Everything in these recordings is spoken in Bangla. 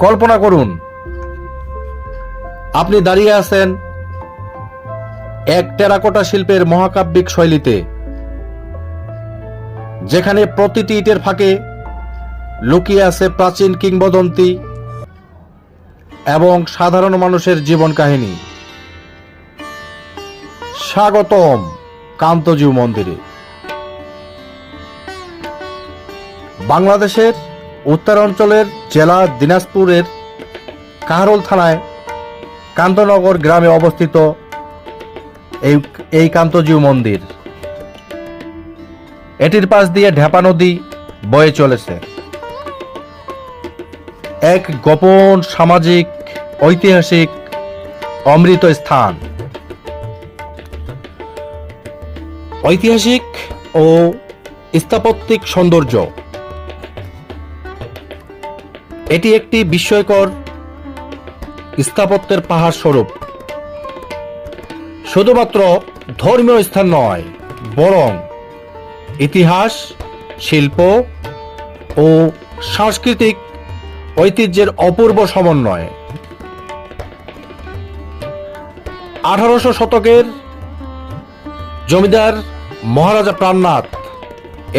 কল্পনা করুন, আপনি দাঁড়িয়ে আছেন এক টেরাকোটা শিল্পের মহাকাব্যিক শৈলীতে, যেখানে প্রতিটি ইটের ফাঁকে লুকিয়ে আছে প্রাচীন কিংবদন্তি এবং সাধারণ মানুষের জীবন কাহিনী। স্বাগতম কান্তজিউ মন্দিরে। বাংলাদেশের উত্তরাঞ্চলের জেলা দিনাজপুরের কাহারোল থানায় কান্তনগর গ্রামে অবস্থিত এই কান্তজিউ মন্দির। এটির পাশ দিয়ে ঢেপা নদী বয়ে চলেছে। এক গোপন সামাজিক ঐতিহাসিক অমৃত স্থান। ঐতিহাসিক ও স্থাপত্যিক সৌন্দর্য। এটি একটি বিস্ময়কর স্থাপত্যের পাহাড় স্বরূপ। শুধুমাত্র ধর্মীয় স্থান নয়, বরং ইতিহাস, শিল্প ও সাংস্কৃতিক ঐতিহ্যের অপূর্ব সমন্বয়। 1800 শতকের জমিদার মহারাজা প্রাণনাথ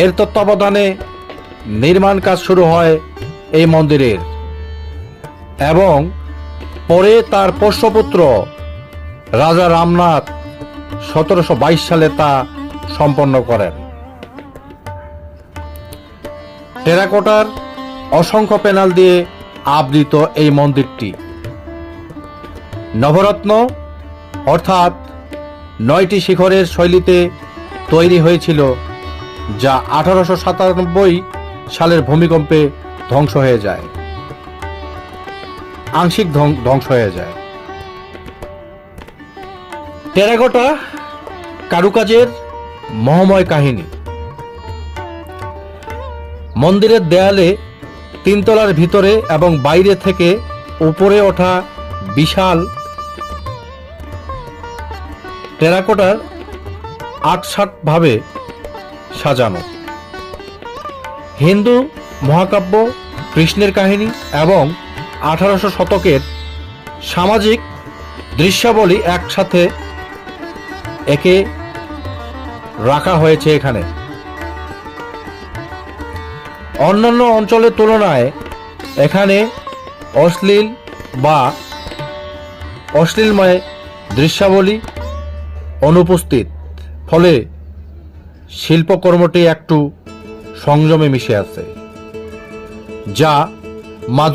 এর তত্ত্বাবধানে নির্মাণ কাজ শুরু হয় এই মন্দিরের, এবং পরে তার পোষ্যপুত্র রাজা রামনাথ 1722 সালে তা সম্পন্ন করেন। টেরাকোটার অসংখ্য প্যানেল দিয়ে আবৃত এই মন্দিরটি নবরত্ন অর্থাৎ 9টি শিখরের শৈলীতে তৈরি হয়েছিল, যা 1897 সালের ভূমিকম্পে ধ্বংস হয়ে যায়, আংশিক ধ্বংস হয়ে যায়। টেরাকোটা কারুকাজের মহাময় কাহিনী। মন্দিরের দেয়ালে 3 তলার ভিতরে এবং বাইরে থেকে উপরে ওঠা বিশাল টেরাকোটার 68 ভাবে সাজানো। হিন্দু মহাকাব্য, কৃষ্ণের কাহিনী এবং 1800 শতকের সামাজিক দৃশ্যাবলী একসাথে একে রাখা হয়েছে এখানে। অন্যান্য অঞ্চলের তুলনায় এখানে অশ্লীলময় দৃশ্যাবলী অনুপস্থিত, ফলে শিল্পকর্মটি একটু সংযমে মিশে আছে, যা মাধুর্য